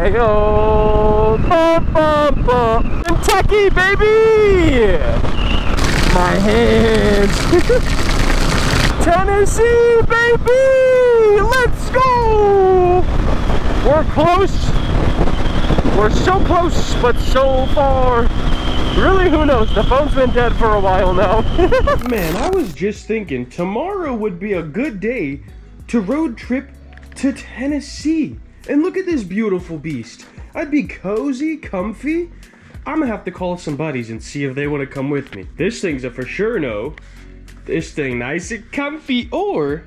Ohio. Kentucky, baby! My hands. Tennessee, baby! Let's go! We're close. We're so close, but so far. Really, who knows? The phone's been dead for a while now. Man, I was just thinking tomorrow would be a good day to road trip to Tennessee. And look at this beautiful beast. I'd be cozy, comfy. I'm gonna have to call some buddies and see if they want to come with me. This thing's a for sure no. This thing nice and comfy. Or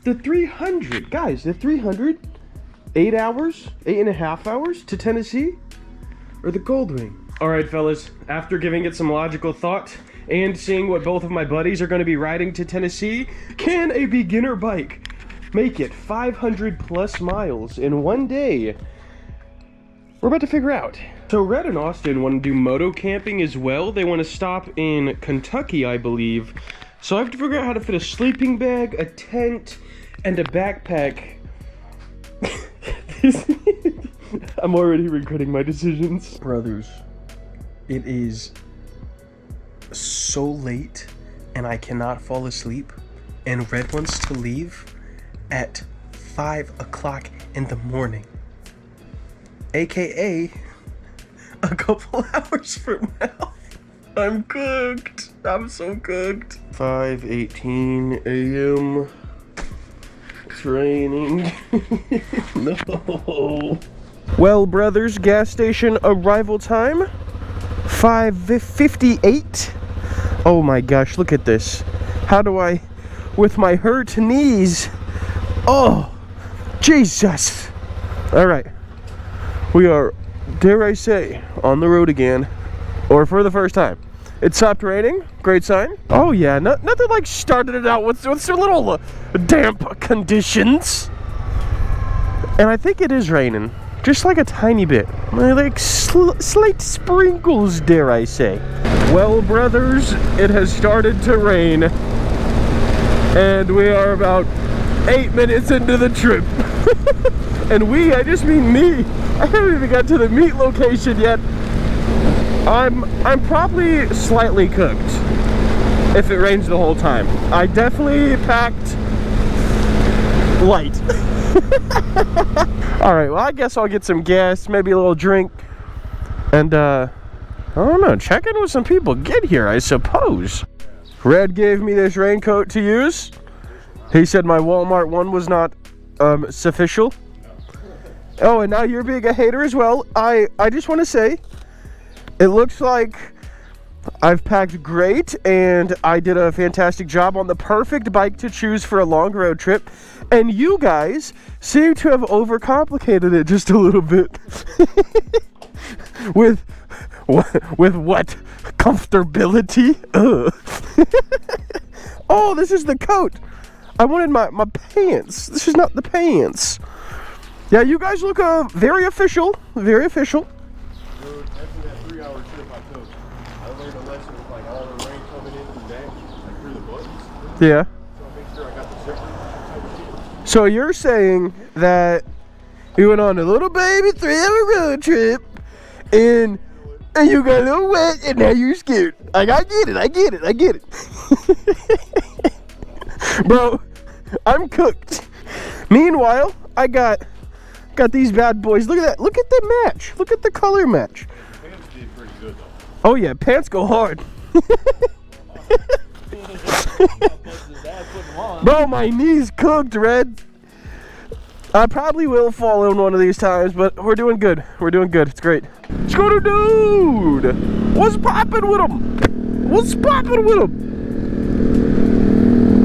the 300. Guys, the 300. 8 hours, 8.5 hours to Tennessee, or the Goldwing. All right, fellas, after giving it some logical thought and seeing what both of my buddies are gonna be riding to Tennessee, can a beginner bike make it 500 plus miles in one day? We're about to figure out. So Red and Austin want to do moto camping as well. They want to stop in Kentucky, I believe. So I have to figure out how to fit a sleeping bag, a tent, and a backpack. I'm already regretting my decisions. Brothers, it is so late and I cannot fall asleep, and Red wants to leave at 5 o'clock in the morning, aka a couple hours from now. I'm cooked. I'm so cooked. 5:18 a.m. It's raining. No. Well, brothers, gas station arrival time 5:58. Oh my gosh, look at this. How do I, with my hurt knees? Oh, Jesus. All right, we are, dare I say, on the road again, or for the first time. It stopped raining, great sign. Oh yeah, nothing like started it out with some little damp conditions. And I think it is raining, just like a tiny bit, like slight sprinkles, dare I say. Well, brothers, it has started to rain, and we are about 8 minutes into the trip. And I just mean me. I haven't even got to the meet location yet. I'm probably slightly cooked if it rains the whole time. I definitely packed light. All right, well, I guess I'll get some gas, maybe a little drink, and I don't know, check in with some people. Get here, I suppose. Red gave me this raincoat to use. He said my Walmart one was not sufficient. Oh, and now you're being a hater as well. I just want to say, it looks like I've packed great, and I did a fantastic job on the perfect bike to choose for a long road trip. And you guys seem to have overcomplicated it just a little bit. with what? Comfortability? Oh, this is the coat. I wanted my pants. This is not the pants. Yeah, you guys look very official. Very official. Dude, after that 3-hour trip I took, I learned a lesson with like all the rain coming in from back, like through the buttons. Yeah. So I make sure I got the zipper. So you're saying that you went on a little baby 3-hour road trip, and you got a little wet, and now you're scared. Like, I get it. Bro, I'm cooked. Meanwhile, I got these bad boys. Look at that. Look at the match. Look at the color match. Pants did pretty good though. Oh yeah, pants go hard. Bro, my knees cooked, Red. I probably will fall in one of these times, but we're doing good. We're doing good. It's great. Scooter dude! What's poppin' with him? What's poppin' with him?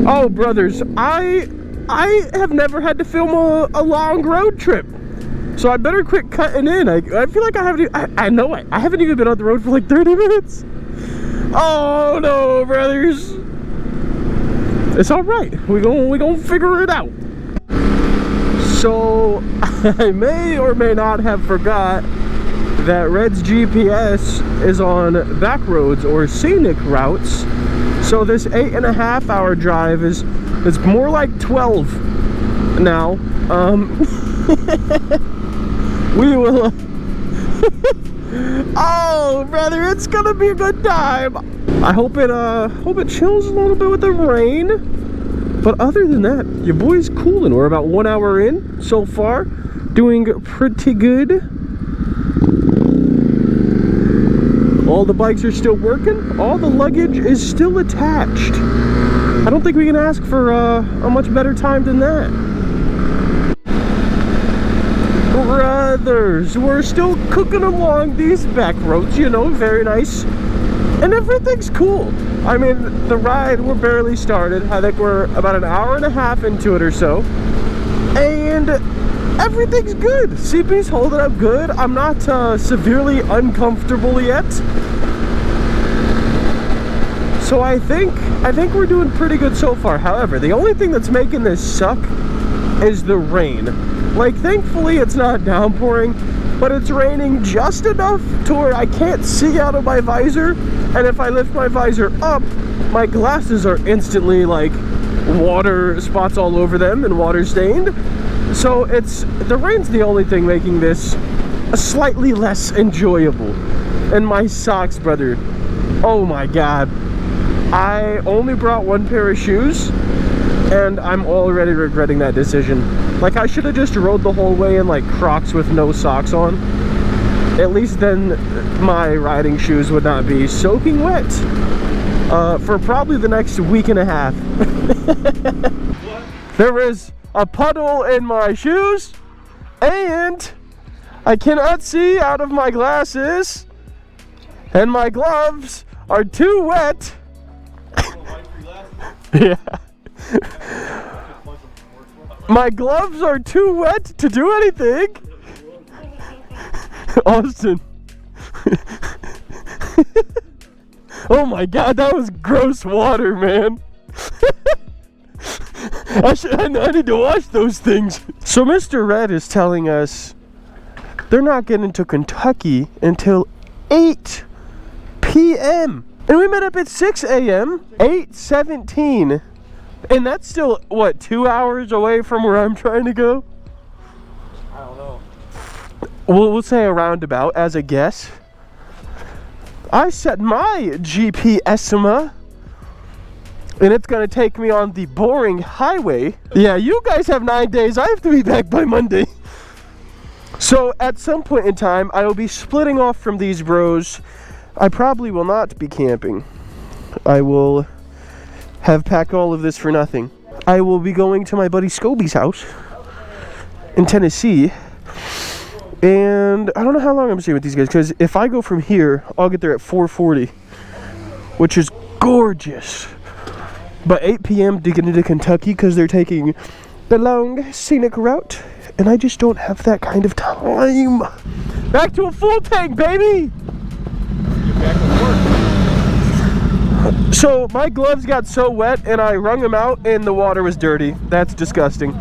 Oh, brothers, I have never had to film a long road trip, so I better quit cutting in. I feel like I haven't even been on the road for like 30 minutes. Oh no, brothers. It's all right. We gonna figure it out. So I may or may not have forgot that Red's GPS is on back roads or scenic routes. So this 8.5 hour drive is more like 12 now. We will. Oh, brother, it's gonna be a good time. I hope it chills a little bit with the rain. But other than that, your boy's coolin'. We're about 1 hour in so far. Doing pretty good. All the bikes are still working. All the luggage is still attached. I don't think we can ask for a much better time than that. Brothers, we're still cooking along these back roads, you know, very nice. And everything's cool. I mean, the ride, we're barely started. I think we're about an hour and a half into it or so. And everything's good. CP's holding up good. I'm not severely uncomfortable yet. So I think we're doing pretty good so far. However, the only thing that's making this suck is the rain. Like, thankfully it's not downpouring, but it's raining just enough to where I can't see out of my visor. And if I lift my visor up, my glasses are instantly like water spots all over them and water stained. So the rain's the only thing making this slightly less enjoyable. And my socks, brother, oh my god. I only brought one pair of shoes, and I'm already regretting that decision. Like, I should have just rode the whole way in like Crocs with no socks on. At least then my riding shoes would not be soaking wet for probably the next week and a half. There was a puddle in my shoes, and I cannot see out of my glasses, and my gloves are too wet. Yeah. My gloves are too wet to do anything. Austin. Oh my god, that was gross water, man. I need to wash those things. So Mr. Red is telling us they're not getting to Kentucky until 8 p.m. And we met up at 6 a.m. 8:17. And that's still, what, 2 hours away from where I'm trying to go? I don't know. We'll say a roundabout as a guess. I set my GPS-ma, and it's gonna take me on the boring highway. Yeah, you guys have 9 days. I have to be back by Monday. So at some point in time, I will be splitting off from these bros. I probably will not be camping. I will have packed all of this for nothing. I will be going to my buddy Scobie's house in Tennessee. And I don't know how long I'm staying with these guys, because if I go from here, I'll get there at 4:40, which is gorgeous. But 8 p.m. to get into Kentucky, because they're taking the long scenic route, and I just don't have that kind of time. Back to a full tank, baby! Get back to work. So my gloves got so wet, and I wrung them out, and the water was dirty. That's disgusting. You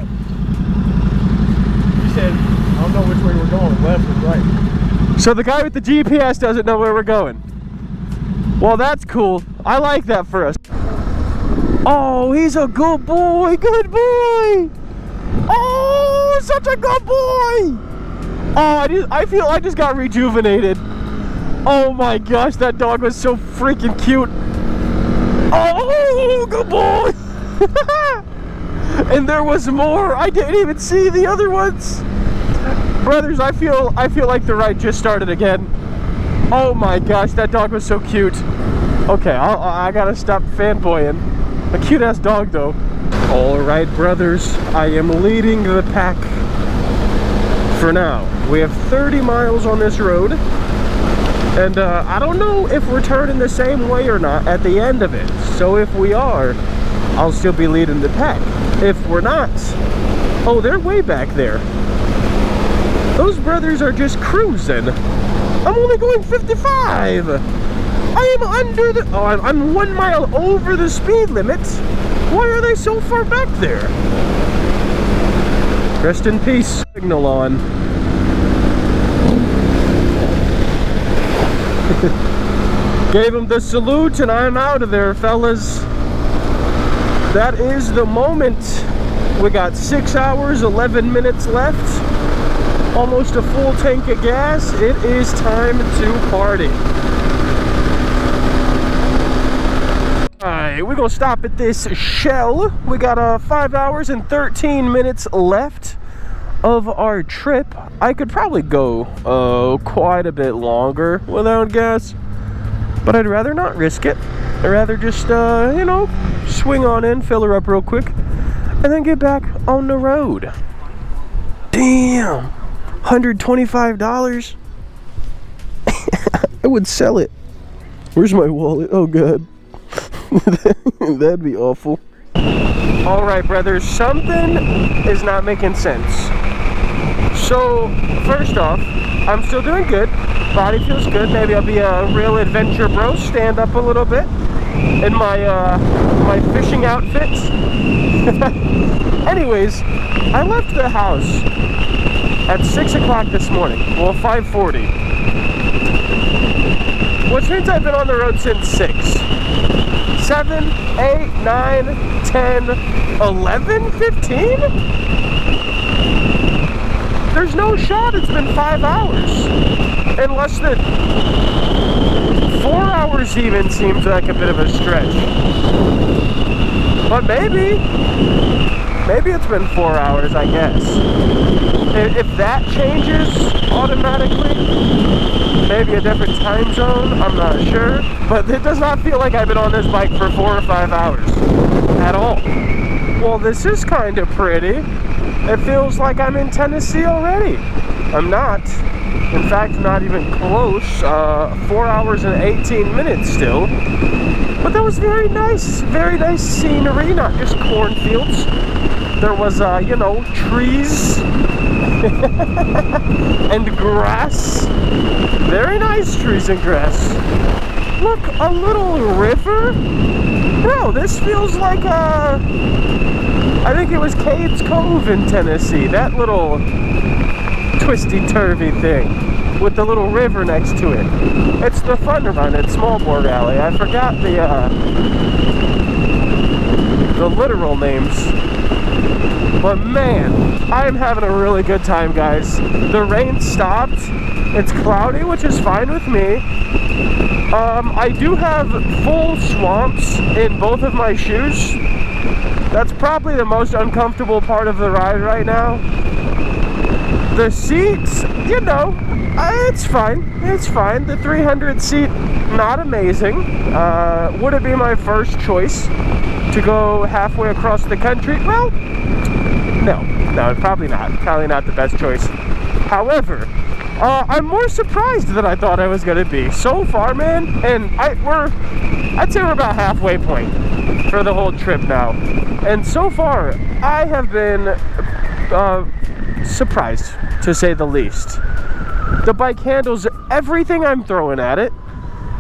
said, I don't know which way we're going, left or right. So the guy with the GPS doesn't know where we're going. Well, that's cool. I like that for us. Oh, he's a good boy. Good boy. Oh, such a good boy. Oh, I feel I just got rejuvenated. Oh my gosh, that dog was so freaking cute. Oh, good boy. And there was more. I didn't even see the other ones. Brothers, I feel like the ride just started again. Oh my gosh, that dog was so cute. Okay, I gotta stop fanboying. A cute ass dog though. All right, brothers, I am leading the pack for now. We have 30 miles on this road, and I don't know if we're turning the same way or not at the end of it. So if we are, I'll still be leading the pack. If we're not, oh, they're way back there. Those brothers are just cruising. I'm only going 55. I am under the, oh, I'm 1 mile over the speed limit. Why are they so far back there? Rest in peace. Signal on. Gave him the salute, and I'm out of there, fellas. That is the moment. We got 6 hours, 11 minutes left. almost a full tank of gas. It is time to party. Alright, we're gonna stop at this Shell. We got 5 hours and 13 minutes left of our trip. I could probably go quite a bit longer without gas, but I'd rather not risk it. I'd rather just, you know, swing on in, fill her up real quick, and then get back on the road. Damn, $125. I would sell it. Where's my wallet? Oh god. That'd be awful. Alright, brothers, something is not making sense. So, first off, I'm still doing good. Body feels good. Maybe I'll be a real adventure bro. Stand up a little bit in my my fishing outfits. Anyways, I left the house at 6 o'clock this morning. Well, 5:40. Which means I've been on the road since 6. 7, 8, 9, 10, 11, 15? There's no shot it's been 5 hours. And less than 4 hours even seems like a bit of a stretch. But maybe it's been 4 hours, I guess. If that changes automatically, maybe a different time zone, I'm not sure. But it does not feel like I've been on this bike for 4 or 5 hours at all. Well, this is kind of pretty. It feels like I'm in Tennessee already. I'm not. In fact, not even close. 4 hours and 18 minutes still. But that was very nice scenery, not just cornfields. There was, you know, trees and grass. Very nice trees and grass. Look, a little river? Bro, this feels like, I think it was Cades Cove in Tennessee. That little twisty-turvy thing with the little river next to it. It's the Fun Run at Smallboard Alley. I forgot the literal names. But man, I am having a really good time, guys. The rain stopped. It's cloudy, which is fine with me. I do have full swamps in both of my shoes. That's probably the most uncomfortable part of the ride right now. The seats, you know, it's fine. It's fine. The 300 seat, not amazing. Would it be my first choice to go halfway across the country? Well, no, probably not. Probably not the best choice. However, I'm more surprised than I thought I was gonna be. So far, man, and I'd say we're about halfway point for the whole trip now. And so far, I have been surprised, to say the least. The bike handles everything I'm throwing at it.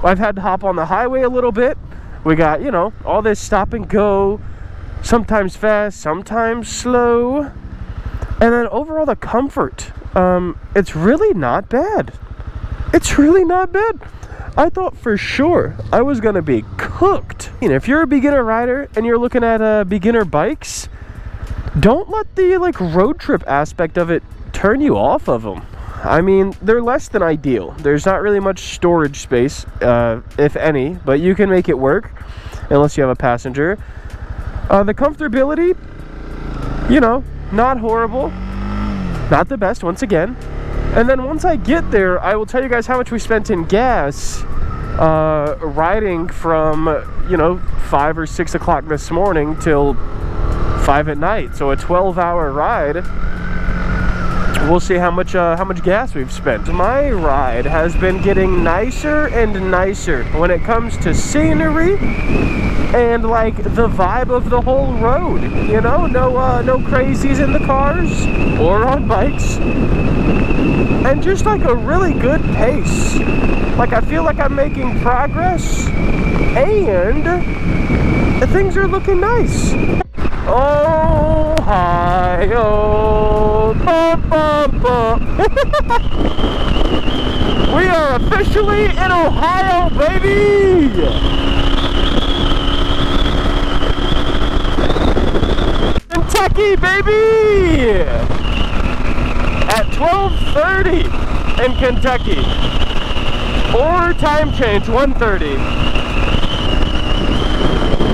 I've had to hop on the highway a little bit. We got, you know, all this stop and go, sometimes fast, sometimes slow. And then overall the comfort, it's really not bad. It's really not bad. I thought for sure I was gonna be cooked. You know, if you're a beginner rider and you're looking at beginner bikes, don't let the like road trip aspect of it turn you off of them. I mean, they're less than ideal. There's not really much storage space, if any, but you can make it work unless you have a passenger. The comfortability, you know, not horrible, not the best once again. And then once I get there, I will tell you guys how much we spent in gas riding from, you know, 5 or 6 o'clock this morning till 5 at night. So a 12-hour ride. We'll see how much gas we've spent. My ride has been getting nicer and nicer when it comes to scenery and like the vibe of the whole road. You know, no crazies in the cars or on bikes, and just like a really good pace. Like I feel like I'm making progress, and things are looking nice. Ohio, bum, bum, bum. We are officially in Ohio, baby! Kentucky, baby! At 12:30 in Kentucky. Or time change, 1:30.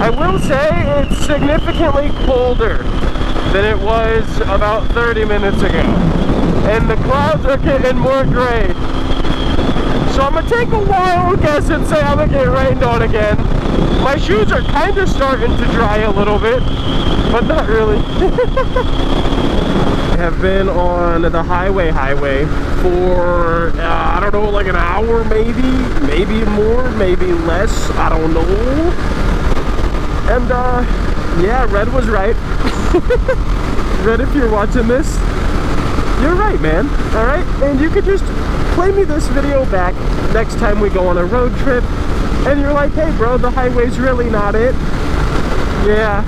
I will say it's significantly colder than it was about 30 minutes ago. And the clouds are getting more gray. So I'm gonna take a wild guess and say I'm gonna get rained on again. My shoes are kind of starting to dry a little bit, but not really. I have been on the highway for, I don't know, like an hour maybe more, maybe less, I don't know. And yeah, Red was right. Red, if you're watching this, you're right, man, all right? And you could just play me this video back next time we go on a road trip, and you're like, hey bro, the highway's really not it. Yeah.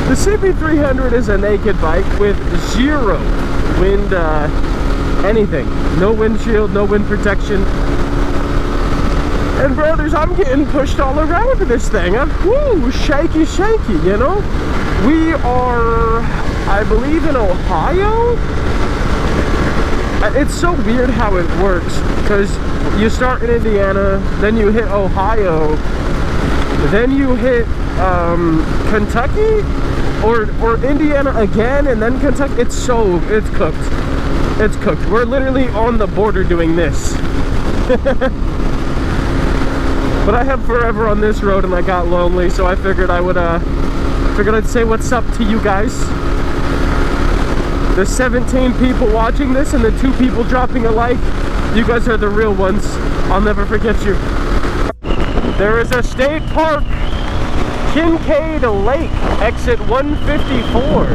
The CB300 is a naked bike with zero wind, anything. No windshield, no wind protection. And brothers, I'm getting pushed all around this thing. Whoo, shaky, you know? We are, I believe, in Ohio? It's so weird how it works, because you start in Indiana, then you hit Ohio, then you hit Kentucky, or Indiana again, and then Kentucky. It's cooked. It's cooked. We're literally on the border doing this. But I have forever on this road, and I got lonely, so I figured I'd say what's up to you guys. The 17 people watching this and the 2 people dropping a like, you guys are the real ones. I'll never forget you. There is a state park, Kincaid Lake, exit 154.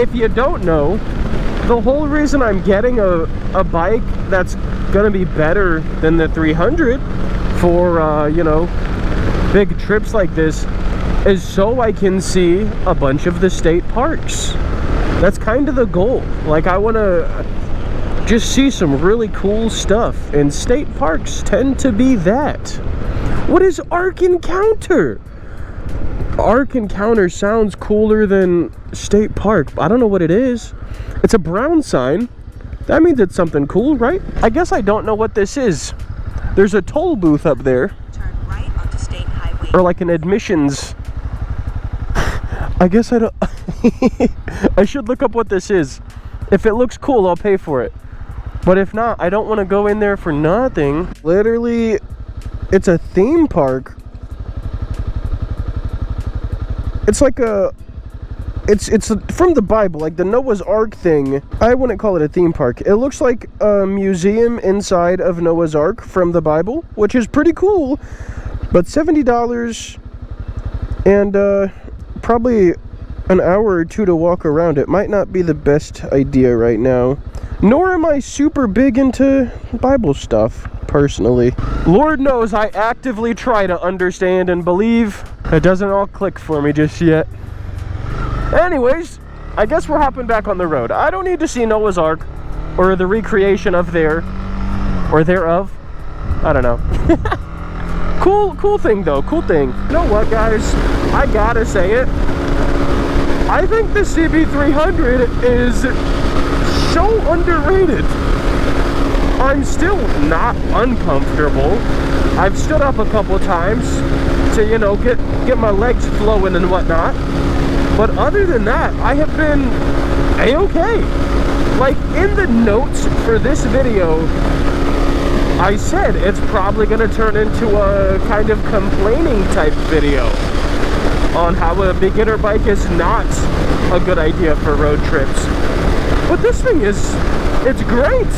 If you don't know, the whole reason I'm getting a bike that's gonna be better than the 300 for, you know, big trips like this is so I can see a bunch of the state parks. That's kind of the goal. Like, I want to just see some really cool stuff, and state parks tend to be that. What is Ark Encounter? Ark Encounter sounds cooler than state park. I don't know what it is. It's a brown sign. That means it's something cool, right? I guess I don't know what this is. There's a toll booth up there. Turn right onto State Highway. Or like an admissions. I guess I don't. I should look up what this is. If it looks cool, I'll pay for it. But if not, I don't want to go in there for nothing. Literally, it's a theme park. It's like a... It's from the Bible, like the Noah's Ark thing. I wouldn't call it a theme park. It looks like a museum inside of Noah's Ark from the Bible, which is pretty cool. But $70 and probably an hour or 2 to walk around. It might not be the best idea right now. Nor am I super big into Bible stuff, personally. Lord knows I actively try to understand and believe. It doesn't all click for me just yet. Anyways, I guess we're hopping back on the road. I don't need to see Noah's Ark or the recreation of there or thereof. I don't know. Cool thing though, cool thing. You know what, guys? I gotta say it. I think the CB300 is so underrated. I'm still not uncomfortable. I've stood up a couple times to, you know, get my legs flowing and whatnot. But other than that, I have been a-okay. Like, in the notes for this video, I said it's probably going to turn into a kind of complaining type video on how a beginner bike is not a good idea for road trips. But this thing it's great.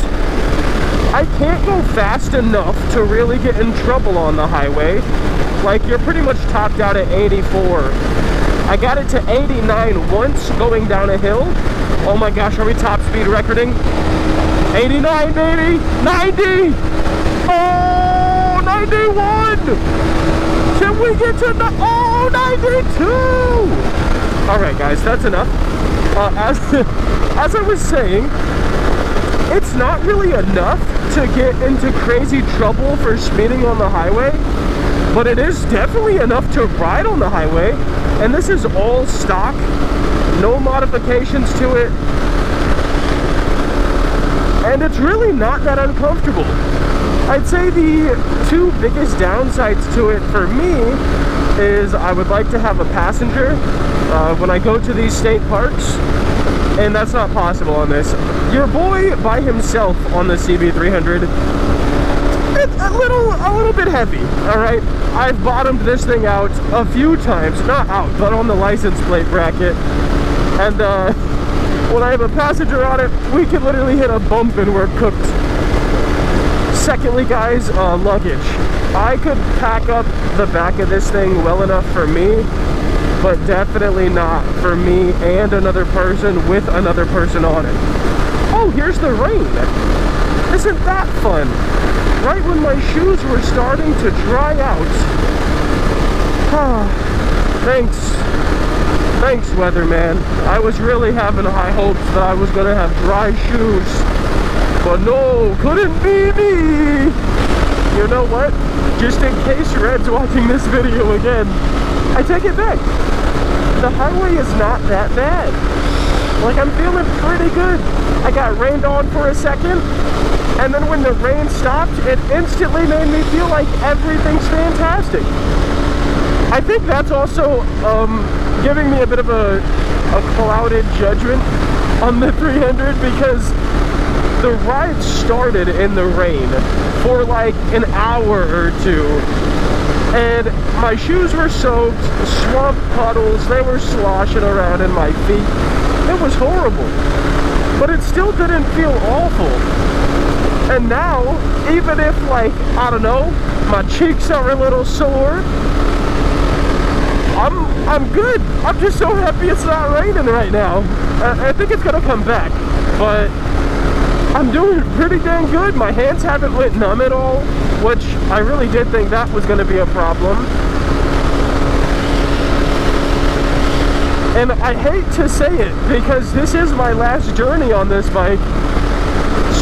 I can't go fast enough to really get in trouble on the highway. Like, you're pretty much topped out at 84. I got it to 89 once going down a hill. Oh my gosh, are we top speed recording? 89, baby! 90! Oh, 91! Can we get to the... Oh, 92! Alright guys, that's enough. As I was saying, it's not really enough to get into crazy trouble for speeding on the highway, but it is definitely enough to ride on the highway. And this is all stock, no modifications to it. and it's really not that uncomfortable. I'd say the two biggest downsides to it for me is I would like to have a passenger when I go to these state parks, and that's not possible on this. Your boy by himself on the CB300, it's a little bit heavy, all right? I've bottomed this thing out a few times, not out, but on the license plate bracket, and when I have a passenger on it, we can literally hit a bump and we're cooked. Secondly, guys, luggage. I could pack up the back of this thing well enough for me, but definitely not for me and another person with another person on it. Oh, here's the rain. Isn't that fun? Right when my shoes were starting to dry out. Thanks, weatherman. I was really having high hopes that I was gonna have dry shoes. But no, couldn't be me! You know what? Just in case Red's watching this video again, I take it back. The highway is not that bad. Like, I'm feeling pretty good. I got rained on for a second, and then when the rain stopped, it instantly made me feel like everything's fantastic. I think that's also giving me a bit of a clouded judgment on the 300, because the ride started in the rain for like an hour or two, and my shoes were soaked, swamp puddles, they were sloshing around in my feet. It was horrible, but it still didn't feel awful. And now, even if, like, I don't know, my cheeks are a little sore, I'm good. I'm just so happy it's not raining right now. I think it's gonna come back, but I'm doing pretty dang good. My hands haven't went numb at all, which I really did think that was going to be a problem. And I hate to say it, because this is my last journey on this bike.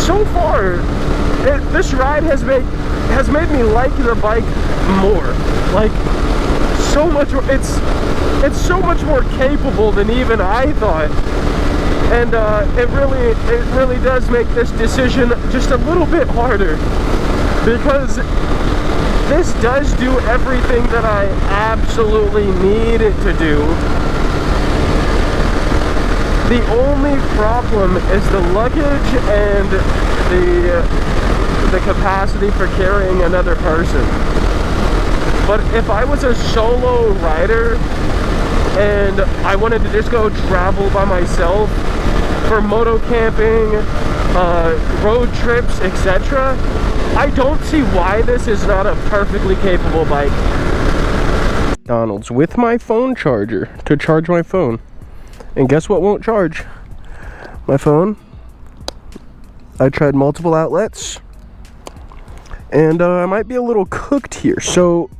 So far, this ride has made me like the bike more. Like, so much. It's so much more capable than even I thought. And it really does make this decision just a little bit harder, because this does do everything that I absolutely need it to do. The only problem is the luggage and the capacity for carrying another person. But if I was a solo rider and I wanted to just go travel by myself for moto camping, road trips, etc., I don't see why this is not a perfectly capable bike. McDonald's with my phone charger to charge my phone. And guess what won't charge? My phone. I tried multiple outlets, and I might be a little cooked here, so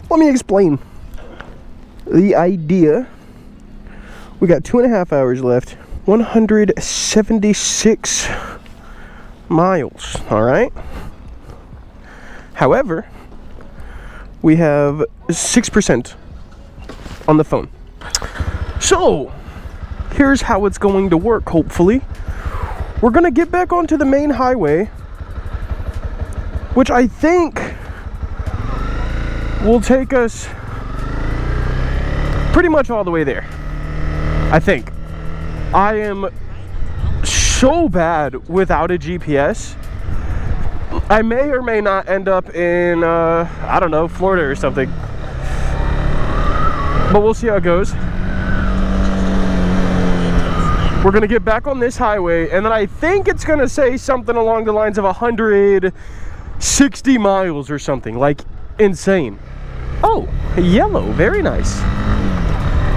let me explain the idea. We got 2.5 hours left, 176 miles, all right? However, we have 6% on the phone. So, here's how it's going to work, hopefully. We're gonna get back onto the main highway, which I think will take us pretty much all the way there. I think. I am so bad without a GPS. I may or may not end up in, I don't know, Florida or something. But we'll see how it goes. We're gonna get back on this highway, and then I think it's gonna say something along the lines of 160 miles or something, like insane. Oh, yellow, very nice.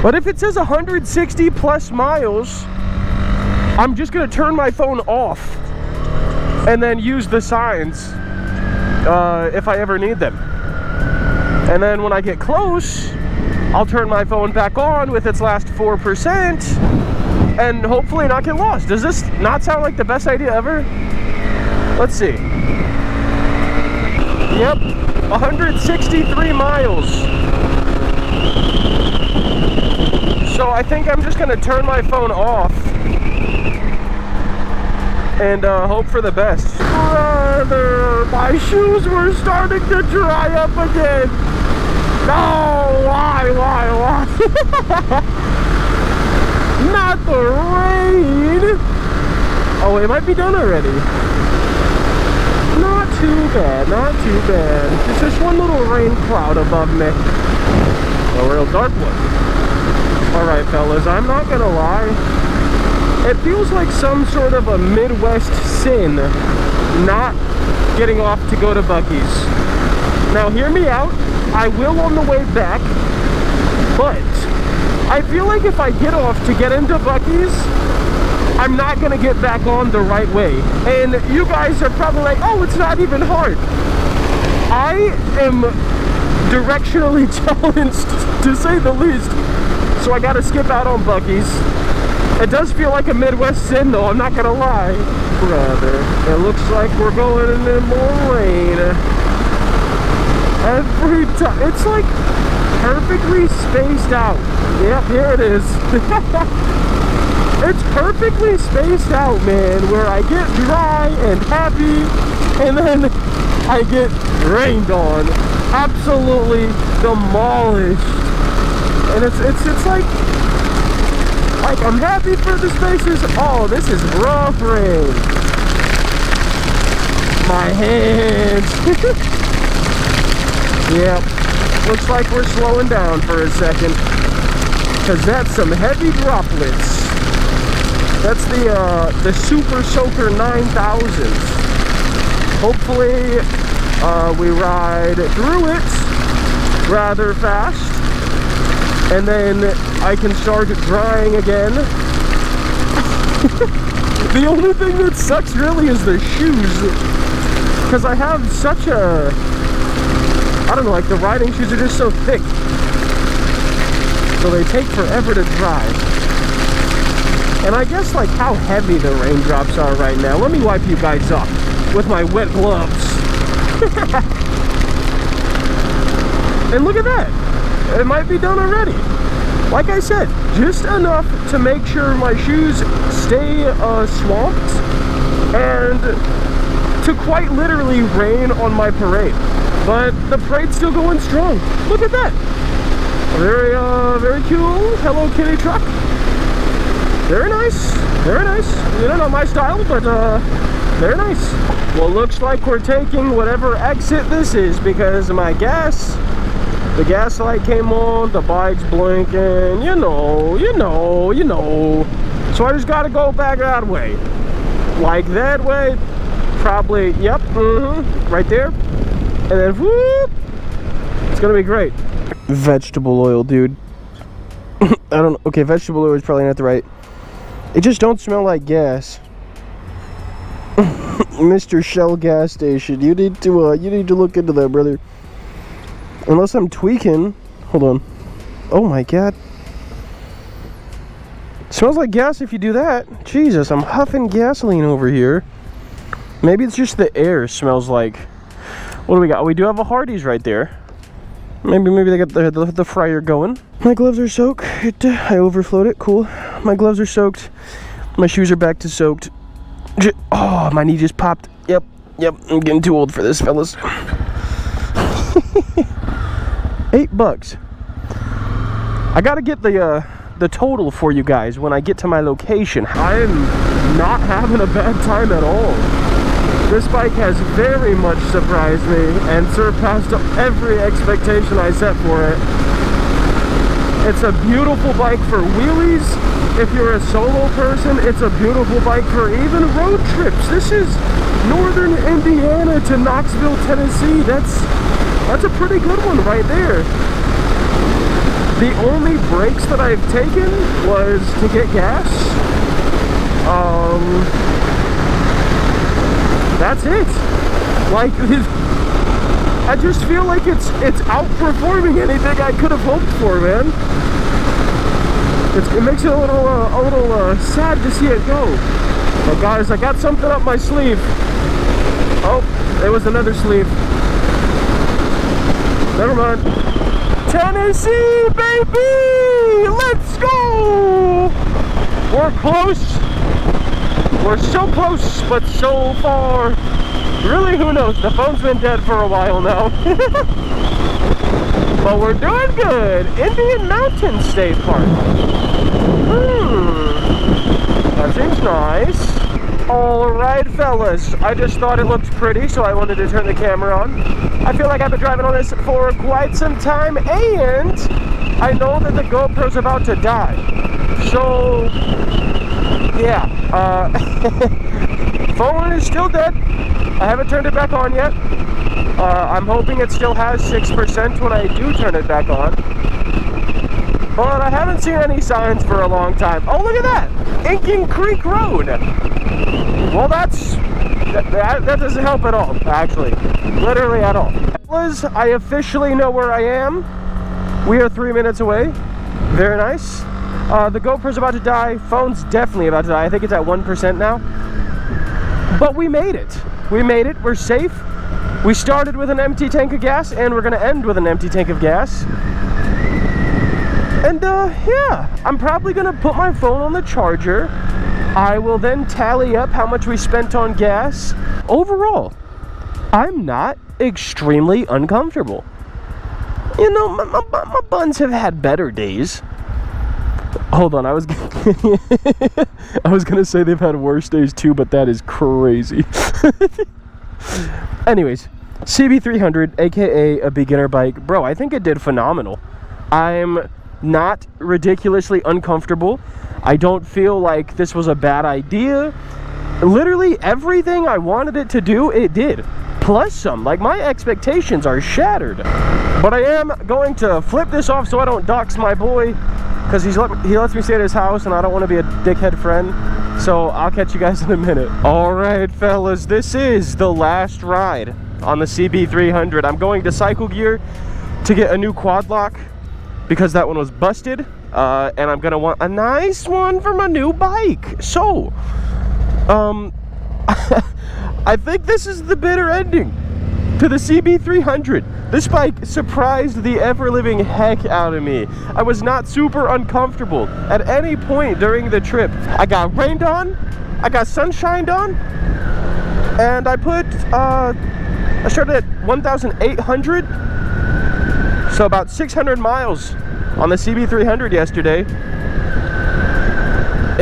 But if it says 160 plus miles, I'm just gonna turn my phone off and then use the signs if I ever need them. And then when I get close, I'll turn my phone back on with its last 4% and hopefully not get lost. Does this not sound like the best idea ever? Let's see. Yep, 163 miles. So I think I'm just gonna turn my phone off and hope for the best. Brother, my shoes were starting to dry up again. No, why? Not the rain. Oh, it might be done already. Not too bad, not too bad. It's just one little rain cloud above me. A real dark one. Alright, fellas, I'm not gonna lie. It feels like some sort of a Midwest sin not getting off to go to Buc-ee's. Now, hear me out. I will on the way back, but I feel like if I get off to get into Buc-ee's, I'm not gonna get back on the right way. And you guys are probably like, oh, it's not even hard. I am directionally challenged, to say the least. So I gotta skip out on Buc-ee's. It does feel like a Midwest sin though, I'm not gonna lie. Brother, it looks like we're going into more rain. Every time, it's like perfectly spaced out. Yep, here it is. It's perfectly spaced out, man, where I get dry and happy, and then I get rained on. Absolutely demolished. And it's like I'm happy for the spaces. Oh, this is rough rain. My hands. Yep. Looks like we're slowing down for a second, because that's some heavy droplets. That's the Super Soaker 9000. Hopefully, we ride through it rather fast, and then I can start drying again. The only thing that sucks really is the shoes, because I have such a, I don't know, like the riding shoes are just so thick, so they take forever to dry. And I guess like how heavy the raindrops are right now. Let me wipe you guys off with my wet gloves. And look at that. It might be done already. Like I said, just enough to make sure my shoes stay swamped and to quite literally rain on my parade. But the parade's still going strong. Look at that. Very cool Hello Kitty truck. Very nice, very nice. You know, not my style, but very nice. Well, looks like we're taking whatever exit this is, because my the gas light came on, the bike's blinking, you know. So I just gotta go back that way. Like that way, probably, yep, right there. And then, whoop, it's gonna be great. Vegetable oil, dude. I don't know, okay, vegetable oil is probably not the right. It just don't smell like gas. Mr. Shell gas station, you need to look into that, brother. Unless I'm tweaking. Hold on. Oh my god. Smells like gas if you do that. Jesus, I'm huffing gasoline over here. Maybe it's just the air smells like. What do we got? We do have a Hardee's right there. Maybe they got the fryer going. My gloves are soaked. I overflowed it. Cool. My gloves are soaked. My shoes are back to soaked. Oh, my knee just popped. Yep. I'm getting too old for this, fellas. $8. I gotta get the total for you guys when I get to my location. I am not having a bad time at all. This bike has very much surprised me and surpassed every expectation I set for it. It's a beautiful bike for wheelies. If you're a solo person, it's a beautiful bike for even road trips. This is northern Indiana to Knoxville, Tennessee. That's a pretty good one right there. The only breaks that I've taken was to get gas. That's it. Like, I just feel like it's outperforming anything I could have hoped for, man. It makes it a little sad to see it go. But guys, I got something up my sleeve. Oh, there was another sleeve. Never mind. Tennessee, baby! Let's go! We're close. We're so close, but so far. Really, who knows? The phone's been dead for a while now. But we're doing good. Indian Mountain State Park. That seems nice. Alright, fellas. I just thought it looked pretty, so I wanted to turn the camera on. I feel like I've been driving on this for quite some time, and I know that the GoPro's about to die. So, yeah. Phone is still dead. I haven't turned it back on yet. I'm hoping it still has 6% when I do turn it back on. But I haven't seen any signs for a long time. Oh, look at that! Inking Creek Road! Well, that doesn't help at all, actually. Literally at all. Fellas, I officially know where I am. We are 3 minutes away. Very nice. The GoPro's about to die. Phone's definitely about to die. I think it's at 1% now. But we made it. We made it. We're safe. We started with an empty tank of gas, and we're going to end with an empty tank of gas. And, yeah. I'm probably going to put my phone on the charger. I will then tally up how much we spent on gas. Overall, I'm not extremely uncomfortable. You know, my buns have had better days. Hold on, I was gonna say they've had worse days too, but that is crazy. Anyways, CB300, aka a beginner bike. Bro, I think it did phenomenal. I'm not ridiculously uncomfortable. I don't feel like this was a bad idea. Literally everything I wanted it to do, it did. Plus some. Like, my expectations are shattered. But I am going to flip this off so I don't dox my boy, because he lets me stay at his house and I don't want to be a dickhead friend. So I'll catch you guys in a minute. Alright, fellas, this is the last ride on the CB300. I'm going to Cycle Gear to get a new quad lock because that one was busted. And I'm gonna want a nice one for my new bike. So, I think this is the bitter ending to the CB300. This bike surprised the ever-living heck out of me. I was not super uncomfortable at any point during the trip. I got rained on, I got sunshined on, and I started at 1,800, so about 600 miles on the CB300 yesterday,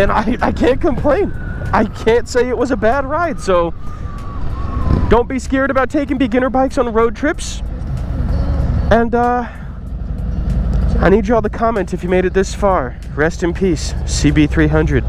and I can't complain. I can't say it was a bad ride. So don't be scared about taking beginner bikes on road trips. And I need y'all to comment if you made it this far. Rest in peace, CB300.